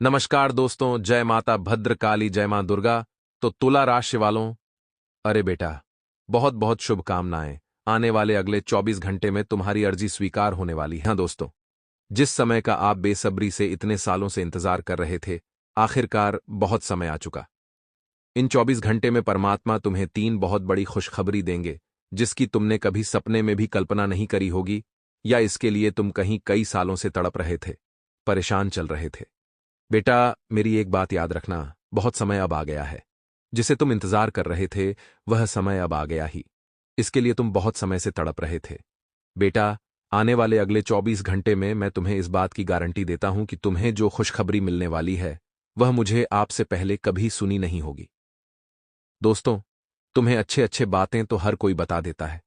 नमस्कार दोस्तों, जय माता भद्रकाली, जय मां दुर्गा। तो तुला राशि वालों, अरे बेटा, बहुत बहुत शुभकामनाएं। आने वाले अगले 24 घंटे में तुम्हारी अर्जी स्वीकार होने वाली है। हाँ दोस्तों, जिस समय का आप बेसब्री से इतने सालों से इंतजार कर रहे थे, आखिरकार बहुत समय आ चुका। इन 24 घंटे में परमात्मा तुम्हें 3 बहुत बड़ी खुशखबरी देंगे, जिसकी तुमने कभी सपने में भी कल्पना नहीं करी होगी, या इसके लिए तुम कहीं कई सालों से तड़प रहे थे, परेशान चल रहे थे। बेटा, मेरी एक बात याद रखना, बहुत समय अब आ गया है। जिसे तुम इंतजार कर रहे थे, वह समय अब आ गया ही। इसके लिए तुम बहुत समय से तड़प रहे थे। बेटा, आने वाले अगले 24 घंटे में मैं तुम्हें इस बात की गारंटी देता हूं कि तुम्हें जो खुशखबरी मिलने वाली है, वह मुझे आपसे पहले कभी सुनी नहीं होगी। दोस्तों, तुम्हें अच्छे अच्छे बातें तो हर कोई बता देता है,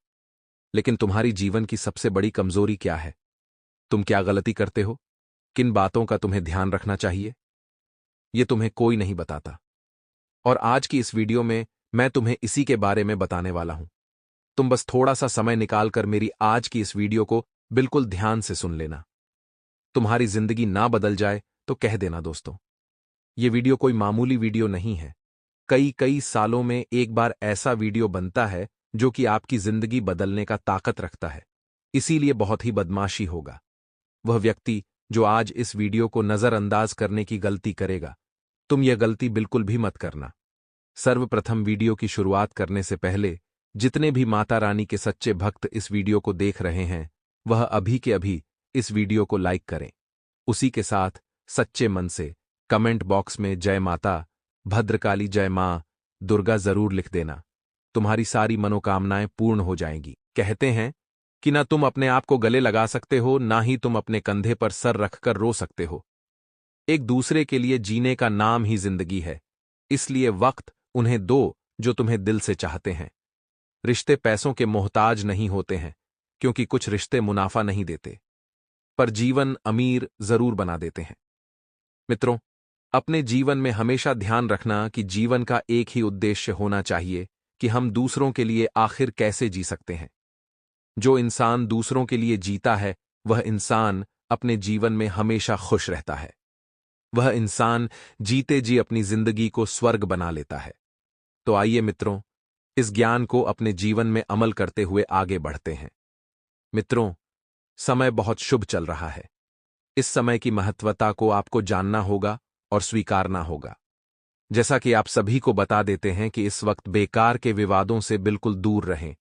लेकिन तुम्हारी जीवन की सबसे बड़ी कमजोरी क्या है? तुम क्या गलती करते हो? किन बातों का तुम्हें ध्यान रखना चाहिए? ये तुम्हें कोई नहीं बताता। और आज की इस वीडियो में मैं तुम्हें इसी के बारे में बताने वाला हूं। तुम बस थोड़ा सा समय निकालकर मेरी आज की इस वीडियो को बिल्कुल ध्यान से सुन लेना। तुम्हारी जिंदगी ना बदल जाए तो कह देना दोस्तों। ये वीडियो कोई मामूली वीडियो नहीं है। कई कई सालों में एक बार ऐसा वीडियो बनता है जो कि आपकी जिंदगी बदलने का ताकत रखता है। इसीलिए बहुत ही बदमाशी होगा वह व्यक्ति जो आज इस वीडियो को नजरअंदाज करने की गलती करेगा। तुम यह गलती बिल्कुल भी मत करना। सर्वप्रथम वीडियो की शुरुआत करने से पहले जितने भी माता रानी के सच्चे भक्त इस वीडियो को देख रहे हैं, वह अभी के अभी इस वीडियो को लाइक करें। उसी के साथ सच्चे मन से कमेंट बॉक्स में जय माता भद्रकाली, जय मां दुर्गा जरूर लिख देना। तुम्हारी सारी मनोकामनाएं पूर्ण हो जाएंगी। कहते हैं कि ना तुम अपने आप को गले लगा सकते हो, ना ही तुम अपने कंधे पर सर रखकर रो सकते हो। एक दूसरे के लिए जीने का नाम ही जिंदगी है। इसलिए वक्त उन्हें दो जो तुम्हें दिल से चाहते हैं। रिश्ते पैसों के मोहताज नहीं होते हैं, क्योंकि कुछ रिश्ते मुनाफा नहीं देते, पर जीवन अमीर जरूर बना देते हैं। मित्रों, अपने जीवन में हमेशा ध्यान रखना कि जीवन का एक ही उद्देश्य होना चाहिए कि हम दूसरों के लिए आखिर कैसे जी सकते हैं। जो इंसान दूसरों के लिए जीता है, वह इंसान अपने जीवन में हमेशा खुश रहता है। वह इंसान जीते जी अपनी जिंदगी को स्वर्ग बना लेता है। तो आइए मित्रों, इस ज्ञान को अपने जीवन में अमल करते हुए आगे बढ़ते हैं। मित्रों, समय बहुत शुभ चल रहा है। इस समय की महत्वता को आपको जानना होगा और स्वीकारना होगा। जैसा कि आप सभी को बता देते हैं कि इस वक्त बेकार के विवादों से बिल्कुल दूर रहें,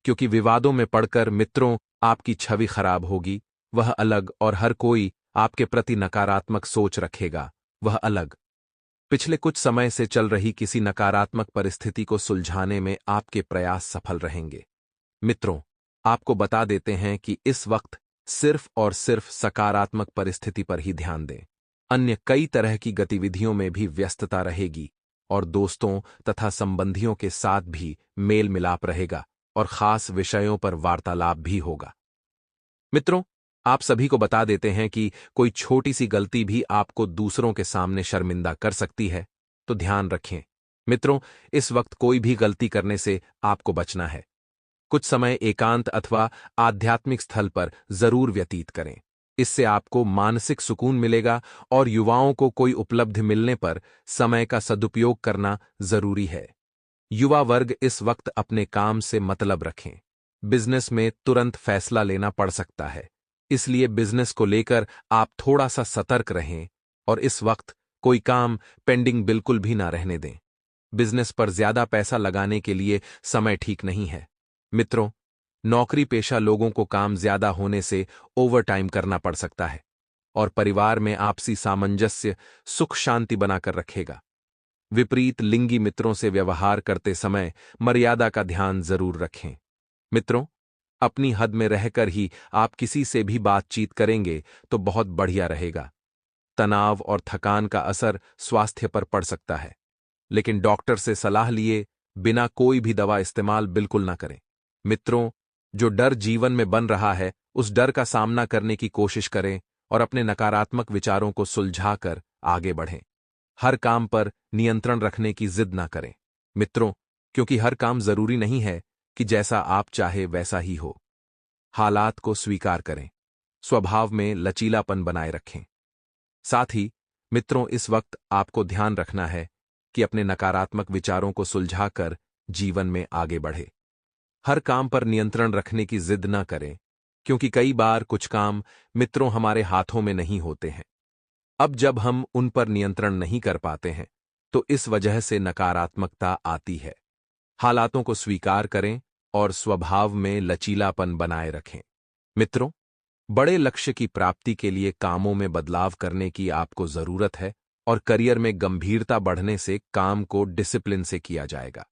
क्योंकि विवादों में पड़कर मित्रों आपकी छवि खराब होगी, वह अलग, और हर कोई आपके प्रति नकारात्मक सोच रखेगा, वह अलग। पिछले कुछ समय से चल रही किसी नकारात्मक परिस्थिति को सुलझाने में आपके प्रयास सफल रहेंगे। मित्रों, आपको बता देते हैं कि इस वक्त सिर्फ और सिर्फ सकारात्मक परिस्थिति पर ही ध्यान दें। अन्य कई तरह की गतिविधियों में भी व्यस्तता रहेगी, और दोस्तों तथा संबंधियों के साथ भी मेल मिलाप रहेगा, और खास विषयों पर वार्तालाप भी होगा। मित्रों, आप सभी को बता देते हैं कि कोई छोटी सी गलती भी आपको दूसरों के सामने शर्मिंदा कर सकती है, तो ध्यान रखें। मित्रों, इस वक्त कोई भी गलती करने से आपको बचना है। कुछ समय एकांत अथवा आध्यात्मिक स्थल पर जरूर व्यतीत करें। इससे आपको मानसिक सुकून मिलेगा, और युवाओं को कोई उपलब्धि मिलने पर समय का सदुपयोग करना जरूरी है। युवा वर्ग इस वक्त अपने काम से मतलब रखें। बिजनेस में तुरंत फैसला लेना पड़ सकता है, इसलिए बिजनेस को लेकर आप थोड़ा सा सतर्क रहें, और इस वक्त कोई काम पेंडिंग बिल्कुल भी ना रहने दें। बिजनेस पर ज्यादा पैसा लगाने के लिए समय ठीक नहीं है। मित्रों, नौकरी पेशा लोगों को काम ज्यादा होने से ओवरटाइम करना पड़ सकता है, और परिवार में आपसी सामंजस्य सुख शांति बनाकर रखेगा। विपरीत लिंगी मित्रों से व्यवहार करते समय मर्यादा का ध्यान जरूर रखें। मित्रों, अपनी हद में रहकर ही आप किसी से भी बातचीत करेंगे तो बहुत बढ़िया रहेगा। तनाव और थकान का असर स्वास्थ्य पर पड़ सकता है, लेकिन डॉक्टर से सलाह लिए बिना कोई भी दवा इस्तेमाल बिल्कुल ना करें। मित्रों, जो डर जीवन में बन रहा है, उस डर का सामना करने की कोशिश करें, और अपने नकारात्मक विचारों को सुलझाकर आगे बढ़ें। हर काम पर नियंत्रण रखने की जिद ना करें। मित्रों, क्योंकि हर काम जरूरी नहीं है कि जैसा आप चाहे वैसा ही हो। हालात को स्वीकार करें, स्वभाव में लचीलापन बनाए रखें। साथ ही मित्रों, इस वक्त आपको ध्यान रखना है कि अपने नकारात्मक विचारों को सुलझाकर जीवन में आगे बढ़े। हर काम पर नियंत्रण रखने की जिद न करें, क्योंकि कई बार कुछ काम मित्रों हमारे हाथों में नहीं होते हैं। अब जब हम उन पर नियंत्रण नहीं कर पाते हैं, तो इस वजह से नकारात्मकता आती है। हालातों को स्वीकार करें और स्वभाव में लचीलापन बनाए रखें। मित्रों, बड़े लक्ष्य की प्राप्ति के लिए कामों में बदलाव करने की आपको जरूरत है और करियर में गंभीरता बढ़ने से काम को डिसिप्लिन से किया जाएगा।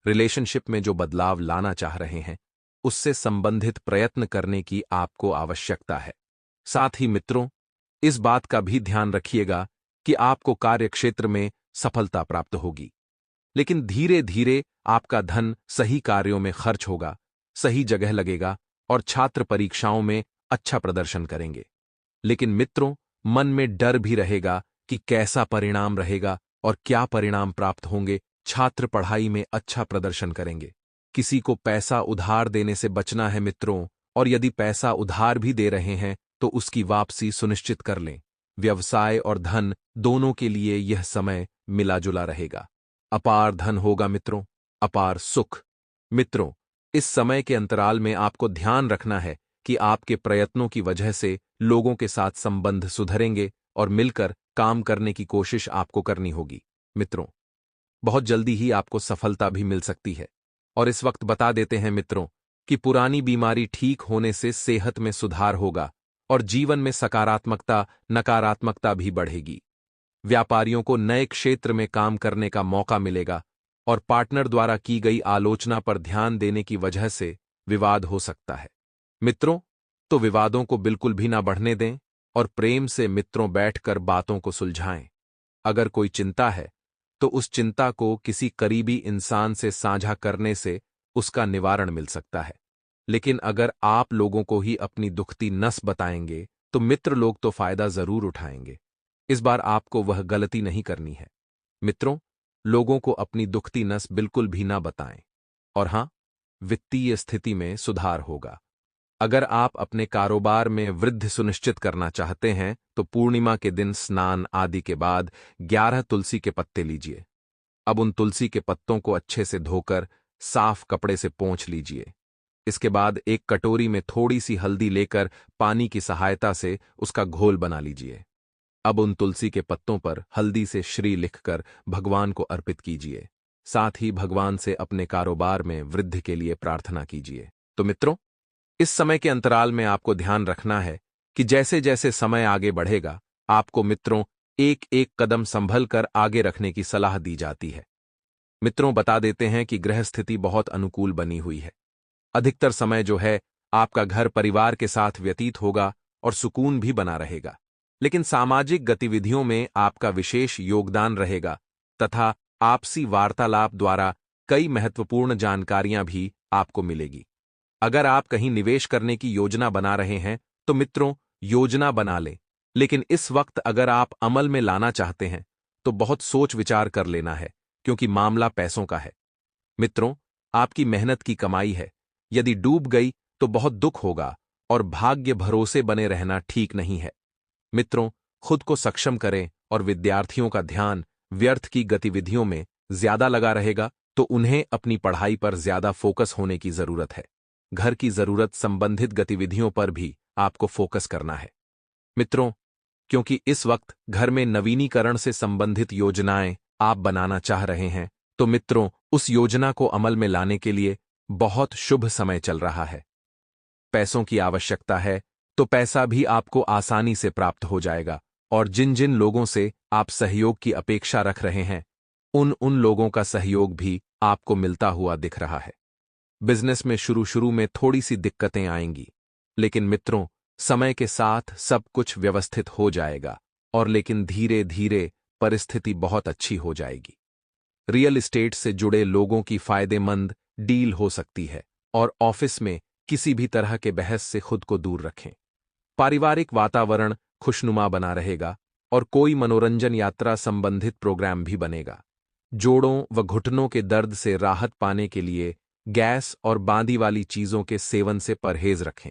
रिलेशनशिप में जो बदलाव लाना चाह रहे हैं, उससे संबंधित प्रयत्न करने की आपको आवश्यकता है। साथ ही मित्रों, इस बात का भी ध्यान रखिएगा कि आपको कार्यक्षेत्र में सफलता प्राप्त होगी, लेकिन धीरे धीरे आपका धन सही कार्यों में खर्च होगा, सही जगह लगेगा और छात्र परीक्षाओं में अच्छा प्रदर्शन करेंगे। लेकिन मित्रों, मन में डर भी रहेगा कि कैसा परिणाम रहेगा और क्या परिणाम प्राप्त होंगे। छात्र पढ़ाई में अच्छा प्रदर्शन करेंगे। किसी को पैसा उधार देने से बचना है मित्रों, और यदि पैसा उधार भी दे रहे हैं तो उसकी वापसी सुनिश्चित कर लें। व्यवसाय और धन दोनों के लिए यह समय मिला जुला रहेगा। अपार धन होगा मित्रों, अपार सुख। मित्रों, इस समय के अंतराल में आपको ध्यान रखना है कि आपके प्रयत्नों की वजह से लोगों के साथ संबंध सुधरेंगे और मिलकर काम करने की कोशिश आपको करनी होगी। मित्रों, बहुत जल्दी ही आपको सफलता भी मिल सकती है। और इस वक्त बता देते हैं मित्रों कि पुरानी बीमारी ठीक होने से सेहत में सुधार होगा और जीवन में सकारात्मकता नकारात्मकता भी बढ़ेगी। व्यापारियों को नए क्षेत्र में काम करने का मौका मिलेगा और पार्टनर द्वारा की गई आलोचना पर ध्यान देने की वजह से विवाद हो सकता है। मित्रों, तो विवादों को बिल्कुल भी ना बढ़ने दें और प्रेम से मित्रों बैठकर बातों को सुलझाएं। अगर कोई चिंता है तो उस चिंता को किसी करीबी इंसान से साझा करने से उसका निवारण मिल सकता है। लेकिन अगर आप लोगों को ही अपनी दुखती नस बताएंगे तो मित्र लोग तो फायदा जरूर उठाएंगे। इस बार आपको वह गलती नहीं करनी है। मित्रों, लोगों को अपनी दुखती नस बिल्कुल भी ना बताएं। और हां, वित्तीय स्थिति में सुधार होगा। अगर आप अपने कारोबार में वृद्धि सुनिश्चित करना चाहते हैं तो पूर्णिमा के दिन स्नान आदि के बाद 11 तुलसी के पत्ते लीजिए। अब उन तुलसी के पत्तों को अच्छे से धोकर साफ कपड़े से पोंछ लीजिए। इसके बाद एक कटोरी में थोड़ी सी हल्दी लेकर पानी की सहायता से उसका घोल बना लीजिए। अब उन तुलसी के पत्तों पर हल्दी से श्री लिखकर भगवान को अर्पित कीजिए। साथ ही भगवान से अपने कारोबार में वृद्धि के लिए प्रार्थना कीजिए। तो मित्रों, इस समय के अंतराल में आपको ध्यान रखना है कि जैसे जैसे समय आगे बढ़ेगा, आपको मित्रों एक एक कदम संभल कर आगे रखने की सलाह दी जाती है। मित्रों, बता देते हैं कि ग्रह स्थिति बहुत अनुकूल बनी हुई है। अधिकतर समय जो है आपका घर परिवार के साथ व्यतीत होगा और सुकून भी बना रहेगा। लेकिन सामाजिक गतिविधियों में आपका विशेष योगदान रहेगा तथा आपसी वार्तालाप द्वारा कई महत्वपूर्ण जानकारियां भी आपको मिलेगी। अगर आप कहीं निवेश करने की योजना बना रहे हैं तो मित्रों, योजना बना लें, लेकिन इस वक्त अगर आप अमल में लाना चाहते हैं तो बहुत सोच विचार कर लेना है, क्योंकि मामला पैसों का है। मित्रों, आपकी मेहनत की कमाई है, यदि डूब गई तो बहुत दुख होगा और भाग्य भरोसे बने रहना ठीक नहीं है। मित्रों, खुद को सक्षम करें और विद्यार्थियों का ध्यान व्यर्थ की गतिविधियों में ज्यादा लगा रहेगा तो उन्हें अपनी पढ़ाई पर ज्यादा फोकस होने की जरूरत है। घर की जरूरत संबंधित गतिविधियों पर भी आपको फोकस करना है। मित्रों, क्योंकि इस वक्त घर में नवीनीकरण से संबंधित योजनाएं आप बनाना चाह रहे हैं, तो मित्रों उस योजना को अमल में लाने के लिए बहुत शुभ समय चल रहा है। पैसों की आवश्यकता है तो पैसा भी आपको आसानी से प्राप्त हो जाएगा और जिन जिन लोगों से आप सहयोग की अपेक्षा रख रहे हैं, उन लोगों का सहयोग भी आपको मिलता हुआ दिख रहा है। बिजनेस में शुरू में थोड़ी सी दिक्कतें आएंगी, लेकिन मित्रों समय के साथ सब कुछ व्यवस्थित हो जाएगा और लेकिन धीरे धीरे परिस्थिति बहुत अच्छी हो जाएगी। रियल एस्टेट से जुड़े लोगों की फायदेमंद डील हो सकती है और ऑफिस में किसी भी तरह के बहस से खुद को दूर रखें। पारिवारिक वातावरण खुशनुमा बना रहेगा और कोई मनोरंजन यात्रा संबंधित प्रोग्राम भी बनेगा। जोड़ों व घुटनों के दर्द से राहत पाने के लिए गैस और बांदी वाली चीजों के सेवन से परहेज रखें।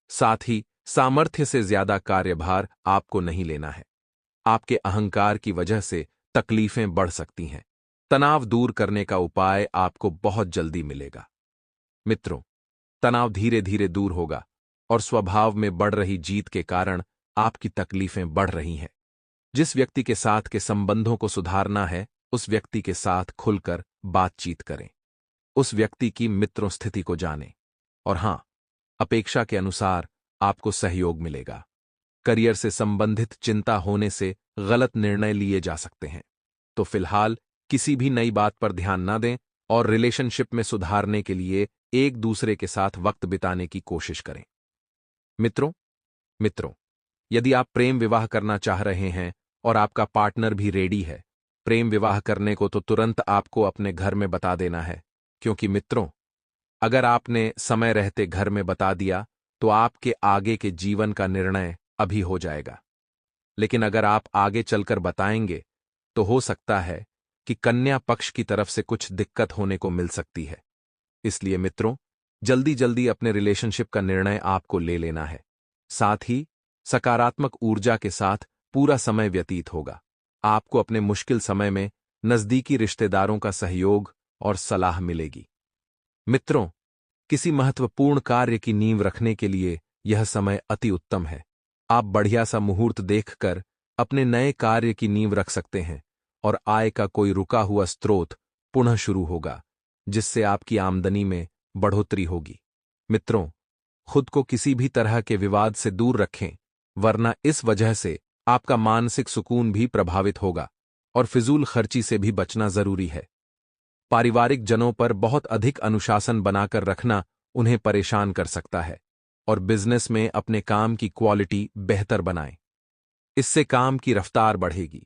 साथ ही सामर्थ्य से ज्यादा कार्यभार आपको नहीं लेना है। आपके अहंकार की वजह से तकलीफें बढ़ सकती हैं। तनाव दूर करने का उपाय आपको बहुत जल्दी मिलेगा। मित्रों, तनाव धीरे धीरे दूर होगा और स्वभाव में बढ़ रही जीत के कारण आपकी तकलीफें बढ़ रही हैं। जिस व्यक्ति के साथ के संबंधों को सुधारना है, उस व्यक्ति के साथ खुलकर बातचीत करें। उस व्यक्ति की मित्रों स्थिति को जानें। और हां, अपेक्षा के अनुसार आपको सहयोग मिलेगा। करियर से संबंधित चिंता होने से गलत निर्णय लिए जा सकते हैं। तो फिलहाल किसी भी नई बात पर ध्यान ना दें और रिलेशनशिप में सुधारने के लिए एक दूसरे के साथ वक्त बिताने की कोशिश करें। मित्रों मित्रों यदि आप प्रेम विवाह करना चाह रहे हैं और आपका पार्टनर भी रेडी है प्रेम विवाह करने को, तो तुरंत आपको अपने घर में बता देना है। क्योंकि मित्रों, अगर आपने समय रहते घर में बता दिया तो आपके आगे के जीवन का निर्णय अभी हो जाएगा। लेकिन अगर आप आगे चलकर बताएंगे तो हो सकता है कि कन्या पक्ष की तरफ से कुछ दिक्कत होने को मिल सकती है। इसलिए मित्रों, जल्दी जल्दी अपने रिलेशनशिप का निर्णय आपको ले लेना है। साथ ही सकारात्मक ऊर्जा के साथ पूरा समय व्यतीत होगा। आपको अपने मुश्किल समय में नजदीकी रिश्तेदारों का सहयोग और सलाह मिलेगी। मित्रों, किसी महत्वपूर्ण कार्य की नींव रखने के लिए यह समय अति उत्तम है। आप बढ़िया सा मुहूर्त देखकर अपने नए कार्य की नींव रख सकते हैं और आय का कोई रुका हुआ स्रोत पुनः शुरू होगा, जिससे आपकी आमदनी में बढ़ोतरी होगी। मित्रों, खुद को किसी भी तरह के विवाद से दूर रखें, वरना इस वजह से आपका मानसिक सुकून भी प्रभावित होगा और फिजूल खर्ची से भी बचना जरूरी है। पारिवारिक जनों पर बहुत अधिक अनुशासन बनाकर रखना उन्हें परेशान कर सकता है और बिजनेस में अपने काम की क्वालिटी बेहतर बनाएं। इससे काम की रफ्तार बढ़ेगी।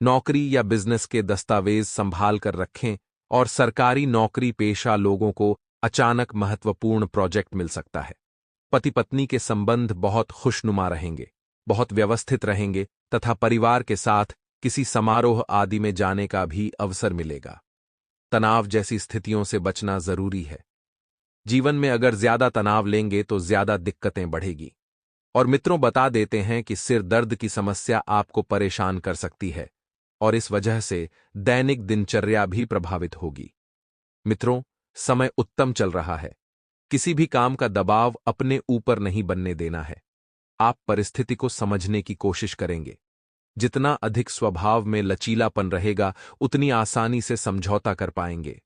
नौकरी या बिजनेस के दस्तावेज संभाल कर रखें और सरकारी नौकरी पेशा लोगों को अचानक महत्वपूर्ण प्रोजेक्ट मिल सकता है। पति पत्नी के संबंध बहुत खुशनुमा रहेंगे, बहुत व्यवस्थित रहेंगे तथा परिवार के साथ किसी समारोह आदि में जाने का भी अवसर मिलेगा। तनाव जैसी स्थितियों से बचना जरूरी है। जीवन में अगर ज्यादा तनाव लेंगे तो ज्यादा दिक्कतें बढ़ेगी। और मित्रों, बता देते हैं कि सिर दर्द की समस्या आपको परेशान कर सकती है और इस वजह से दैनिक दिनचर्या भी प्रभावित होगी। मित्रों, समय उत्तम चल रहा है। किसी भी काम का दबाव अपने ऊपर नहीं बनने देना है। आप परिस्थिति को समझने की कोशिश करेंगे। जितना अधिक स्वभाव में लचीलापन रहेगा, उतनी आसानी से समझौता कर पाएंगे।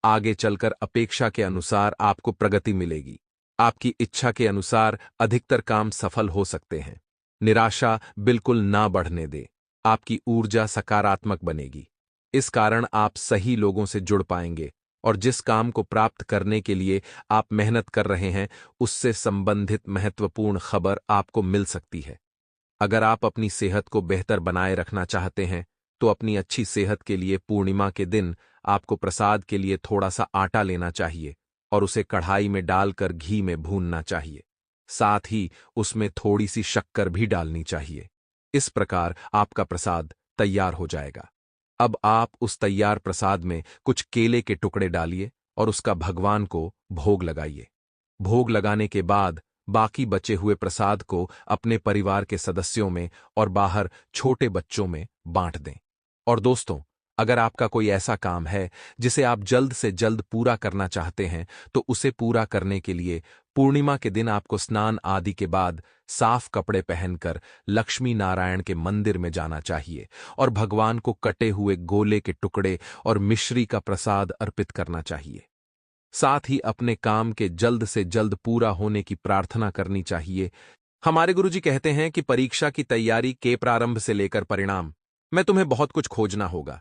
आगे चलकर अपेक्षा के अनुसार आपको प्रगति मिलेगी। आपकी इच्छा के अनुसार अधिकतर काम सफल हो सकते हैं। निराशा बिल्कुल ना बढ़ने दे। आपकी ऊर्जा सकारात्मक बनेगी। इस कारण आप सही लोगों से जुड़ पाएंगे और जिस काम को प्राप्त करने के लिए आप मेहनत कर रहे हैं, उससे संबंधित महत्वपूर्ण खबर आपको मिल सकती है। अगर आप अपनी सेहत को बेहतर बनाए रखना चाहते हैं, तो अपनी अच्छी सेहत के लिए पूर्णिमा के दिन आपको प्रसाद के लिए थोड़ा सा आटा लेना चाहिए और उसे कढ़ाई में डालकर घी में भूनना चाहिए। साथ ही उसमें थोड़ी सी शक्कर भी डालनी चाहिए। इस प्रकार आपका प्रसाद तैयार हो जाएगा। अब आप उस तैयार प्रसाद में कुछ केले के टुकड़े डालिए और उसका भगवान को भोग लगाइए। भोग लगाने के बाद बाकी बचे हुए प्रसाद को अपने परिवार के सदस्यों में और बाहर छोटे बच्चों में बांट दें। और दोस्तों, अगर आपका कोई ऐसा काम है जिसे आप जल्द से जल्द पूरा करना चाहते हैं, तो उसे पूरा करने के लिए पूर्णिमा के दिन आपको स्नान आदि के बाद साफ कपड़े पहनकर लक्ष्मी नारायण के मंदिर में जाना चाहिए और भगवान को कटे हुए गोले के टुकड़े और मिश्री का प्रसाद अर्पित करना चाहिए। साथ ही अपने काम के जल्द से जल्द पूरा होने की प्रार्थना करनी चाहिए। हमारे गुरुजी कहते हैं कि परीक्षा की तैयारी के प्रारंभ से लेकर परिणाम में तुम्हें बहुत कुछ खोजना होगा।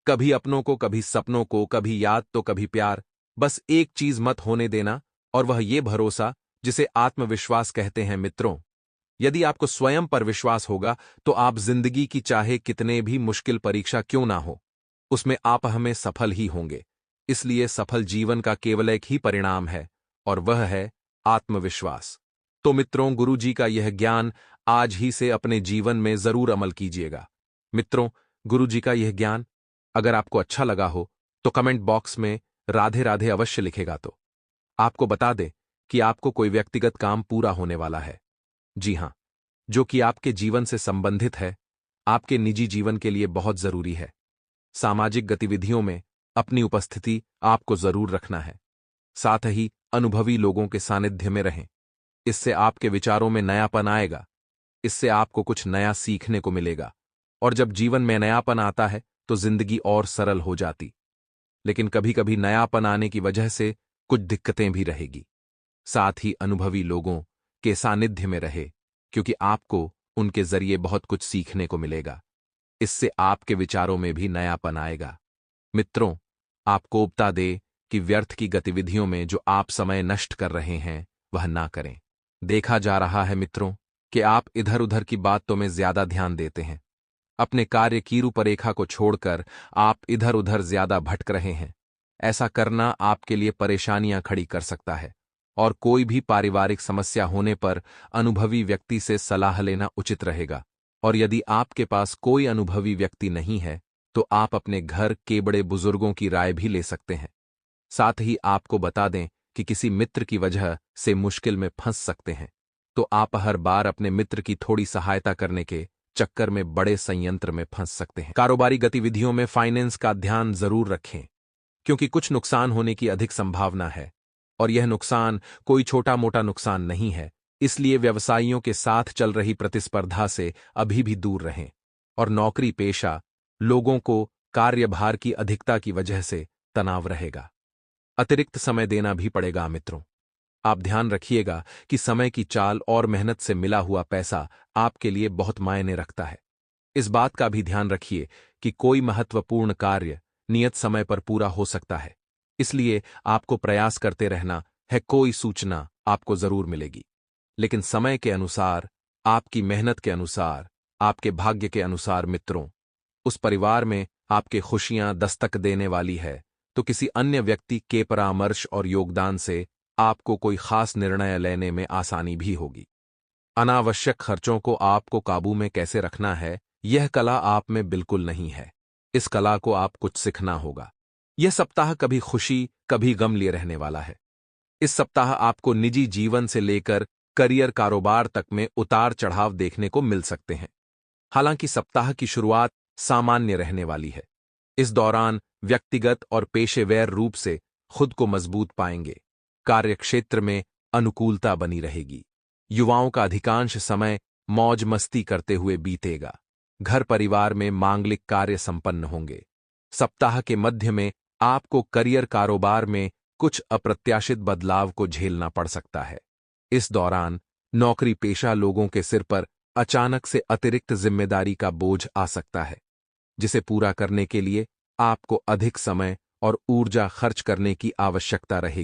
कभी अपनों को, कभी सपनों को, कभी याद तो कभी प्यार। बस एक चीज मत होने देना, और वह ये भरोसा जिसे आत्मविश्वास कहते हैं। मित्रों, यदि आपको स्वयं पर विश्वास होगा तो आप जिंदगी की चाहे कितने भी मुश्किल परीक्षा क्यों ना हो, उसमें आप हमें सफल ही होंगे। इसलिए सफल जीवन का केवल एक ही परिणाम है और वह है आत्मविश्वास। तो मित्रों, गुरुजी का यह ज्ञान आज ही से अपने जीवन में जरूर अमल कीजिएगा। मित्रों, गुरुजी का यह ज्ञान अगर आपको अच्छा लगा हो तो कमेंट बॉक्स में राधे राधे अवश्य लिखेगा। तो आपको बता दें कि आपको कोई व्यक्तिगत काम पूरा होने वाला है। जी हां, जो कि आपके जीवन से संबंधित है। आपके निजी जीवन के लिए बहुत जरूरी है। सामाजिक गतिविधियों में अपनी उपस्थिति आपको जरूर रखना है। साथ ही अनुभवी लोगों के सानिध्य में रहें। इससे आपके विचारों में नयापन आएगा। इससे आपको कुछ नया सीखने को मिलेगा। और जब जीवन में नयापन आता है तो जिंदगी और सरल हो जाती। लेकिन कभी कभी नयापन आने की वजह से कुछ दिक्कतें भी रहेगी। साथ ही अनुभवी लोगों के सानिध्य में रहे, क्योंकि आपको उनके जरिए बहुत कुछ सीखने को मिलेगा। इससे आपके विचारों में भी नयापन आएगा। मित्रों, आप कोपता दे कि व्यर्थ की गतिविधियों में जो आप समय नष्ट कर रहे हैं वह ना करें। देखा जा रहा है मित्रों कि आप इधर उधर की बातों में ज्यादा ध्यान देते हैं। अपने कार्य की रूपरेखा को छोड़कर आप इधर उधर ज्यादा भटक रहे हैं। ऐसा करना आपके लिए परेशानियां खड़ी कर सकता है और कोई भी पारिवारिक समस्या होने पर अनुभवी व्यक्ति से सलाह लेना उचित रहेगा। और यदि आपके पास कोई अनुभवी व्यक्ति नहीं है तो आप अपने घर के बड़े बुजुर्गों की राय भी ले सकते हैं। साथ ही आपको बता दें कि किसी मित्र की वजह से मुश्किल में फंस सकते हैं, तो आप हर बार अपने मित्र की थोड़ी सहायता करने के चक्कर में बड़े संयंत्र में फंस सकते हैं। कारोबारी गतिविधियों में फाइनेंस का ध्यान जरूर रखें, क्योंकि कुछ नुकसान होने की अधिक संभावना है और यह नुकसान कोई छोटा मोटा नुकसान नहीं है। इसलिए व्यवसायियों के साथ चल रही प्रतिस्पर्धा से अभी भी दूर रहें। और नौकरी पेशा लोगों को कार्यभार की अधिकता की वजह से तनाव रहेगा। अतिरिक्त समय देना भी पड़ेगा मित्रों। आप ध्यान रखिएगा कि समय की चाल और मेहनत से मिला हुआ पैसा आपके लिए बहुत मायने रखता है। इस बात का भी ध्यान रखिए कि कोई महत्वपूर्ण कार्य नियत समय पर पूरा हो सकता है। इसलिए आपको प्रयास करते रहना है। कोई सूचना आपको जरूर मिलेगी, लेकिन समय के अनुसार, आपकी मेहनत के अनुसार, आपके भाग्य के अनुसार। मित्रों, उस परिवार में आपके खुशियां दस्तक देने वाली है, तो किसी अन्य व्यक्ति के परामर्श और योगदान से आपको कोई खास निर्णय लेने में आसानी भी होगी। अनावश्यक खर्चों को आपको काबू में कैसे रखना है, यह कला आप में बिल्कुल नहीं है। इस कला को आप कुछ सीखना होगा। यह सप्ताह कभी खुशी कभी गम लिए रहने वाला है। इस सप्ताह आपको निजी जीवन से लेकर करियर कारोबार तक में उतार चढ़ाव देखने को मिल सकते हैं। हालांकि सप्ताह की शुरुआत सामान्य रहने वाली है। इस दौरान व्यक्तिगत और पेशेवर रूप से खुद को मजबूत पाएंगे। कार्यक्षेत्र में अनुकूलता बनी रहेगी। युवाओं का अधिकांश समय मौज मस्ती करते हुए बीतेगा। घर परिवार में मांगलिक कार्य संपन्न होंगे। सप्ताह के मध्य में आपको करियर कारोबार में कुछ अप्रत्याशित बदलाव को झेलना पड़ सकता है। इस दौरान नौकरी पेशा लोगों के सिर पर अचानक से अतिरिक्त जिम्मेदारी का बोझ आ सकता है, जिसे पूरा करने के लिए आपको अधिक समय और ऊर्जा खर्च करने की आवश्यकता रहेगी।